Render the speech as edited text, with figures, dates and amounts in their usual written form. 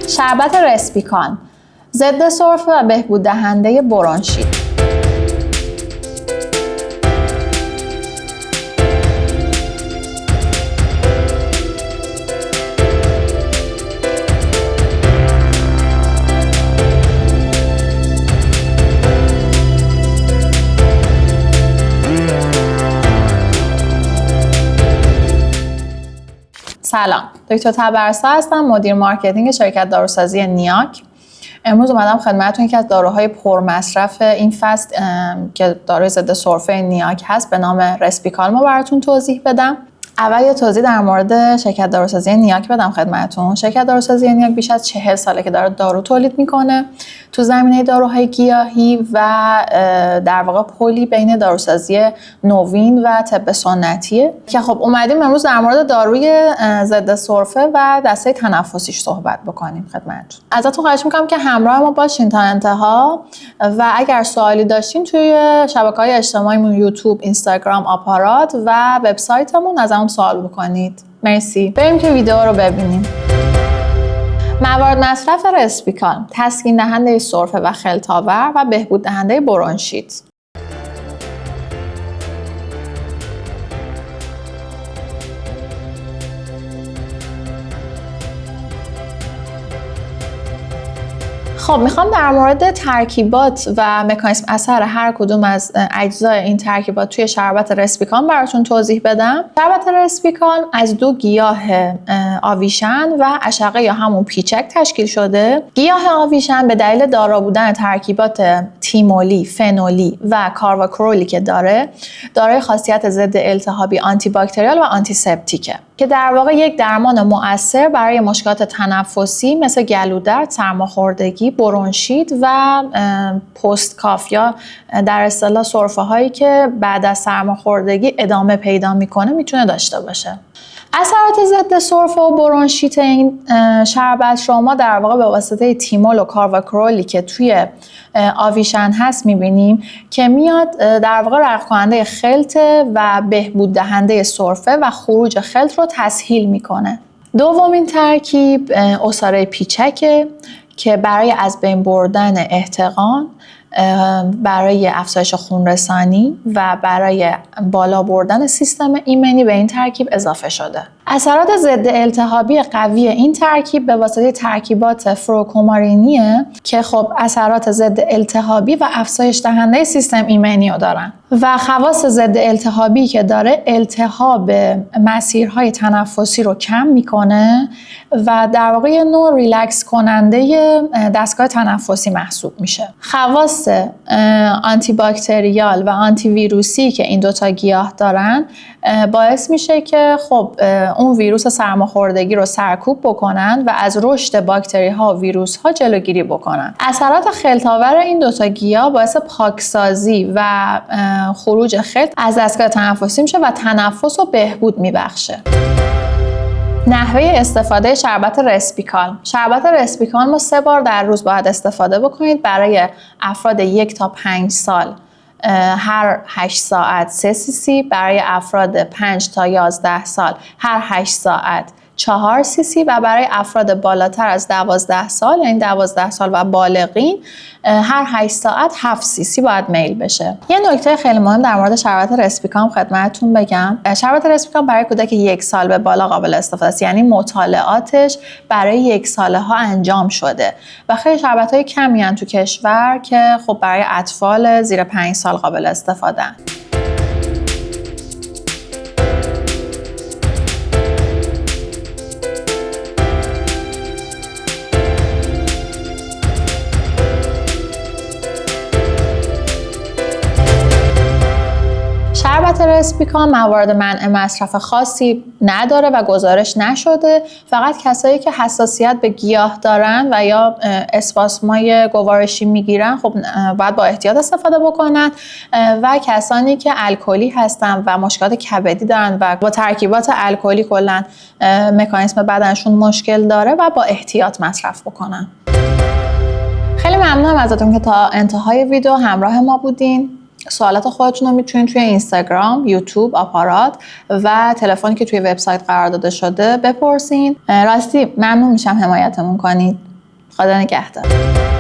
شربت رسپیکان ضد سرفه و بهبود دهنده برونشیت. سلام، دکتر تبرسا هستم، مدیر مارکتینگ شرکت داروسازی نیاک. امروز اومدم خدمتتون یکی از داروهای پرمصرف این فصل که داروی ضد سرفه نیاک هست به نام رسپیکالمو براتون توضیح بدم. اول یه توضیح در مورد شرکت داروسازی نیاک بدم خدمتتون. شرکت داروسازی نیاک بیش از 40 ساله که داره دارو تولید میکنه تو زمینه داروهای گیاهی و در واقع پلی بین داروسازی نوین و طب سنتیه که خب اومدیم امروز در مورد داروی ضد سرفه و دسته تنفسیش صحبت بکنیم خدمتتون. ازتون خواهش میکنم که همراه ما باشین تا انتها و اگر سوالی داشتین توی شبکه‌های اجتماعیمون یوتیوب، اینستاگرام، آپارات و وبسایتمون ازمون سوال بکنید. مرسی. بریم که ویدیو رو ببینیم. موارد مصرف رسپیکال: تسکین دهنده سرفه و خلط‌آور و بهبود دهنده برونشیت. خب میخوام در مورد ترکیبات و مکانیزم اثر هر کدوم از اجزای این ترکیبات توی شربت رسپیکال براتون توضیح بدم. شربت رسپیکال از 2 گیاه آویشن و عشقه یا همون پیچک تشکیل شده. گیاه آویشن به دلیل دارا بودن ترکیبات تیمولی، فنولی و کارواکرولی که دارای خاصیت ضد التهابی، آنتی باکتریال و آنتی سپتیکه که در واقع یک درمان مؤثر برای مشکلات تنفسی مثل گلودرد، سرماخوردگی، برونشیت و پست کاف یا در اصطلاح سرفه هایی که بعد از سرماخوردگی ادامه پیدا میکنه میتونه داشته باشه. اثرات ضد سرفه و برونشیت این شربت شما در واقع به واسطه تیمول و کارواکرولی که توی آویشن هست میبینیم که میاد در واقع رقم کننده خلط و بهبود دهنده سرفه و خروج خلط رو تسهیل میکنه. دومین ترکیب عصاره پیچکه که برای از بین بردن احتقان، برای افزایش خونرسانی و برای بالا بردن سیستم ایمنی به این ترکیب اضافه شده. اثرات ضد التهابی قوی این ترکیب به واسطه ترکیبات فروکومارینیه که خب اثرات ضد التهابی و افزایش دهنده سیستم ایمنی رو دارن و خواص ضد التهابی که داره التهاب مسیرهای تنفسی رو کم میکنه و در واقع یه نوع ریلکس کننده دستگاه تنفسی محسوب میشه. خواص آنتی باکتریال و آنتی ویروسی که این دوتا گیاه دارن باعث میشه که خب اون ویروس سرماخوردگی رو سرکوب بکنن و از رشد باکتری ها و ویروس ها جلوگیری بکنن. اثرات خلط‌آور این دوتا گیاه باعث پاکسازی و خروج خلط از دستگاه تنفسی میشه و تنفس رو بهبود میبخشه. نحوه استفاده شربت رسپیکال. شربت رسپیکال ما 3 بار در روز باید استفاده بکنید. برای افراد 1 تا 5 سال هر 8 ساعت 3 cc، برای افراد 5 تا 11 سال هر 8 ساعت 4 cc و برای افراد بالاتر از 12 سال یعنی 12 سال و بالغین هر 8 ساعت 7 cc باید میل بشه. یه نکته خیلی مهم در مورد شربت رسپیکال خدمتتون بگم. شربت رسپیکال برای کودک 1 سال به بالا قابل استفاده است، یعنی مطالعاتش برای 1 ساله ها انجام شده و خیلی شربت‌های کمی هستن تو کشور که خب برای اطفال زیر 5 سال قابل استفاده ان. شربت رسپیکال موارد منع مصرف خاصی نداره و گزارش نشده. فقط کسایی که حساسیت به گیاه دارن و یا اسپاسمای گوارشی میگیرن خب باید با احتیاط استفاده بکنن و کسانی که الکلی هستن و مشکلات کبدی دارن و با ترکیبات الکلی کلا مکانیزم بدنشون مشکل داره و با احتیاط مصرف بکنن. خیلی ممنونم ازتون که تا انتهای ویدیو همراه ما بودین. سوالات خودتون رو میتونید توی اینستاگرام، یوتیوب، آپارات و تلفنی که توی وبسایت قرار داده شده بپرسین. راستی ممنون میشم حمایتمون کنید. خدا نگهدار.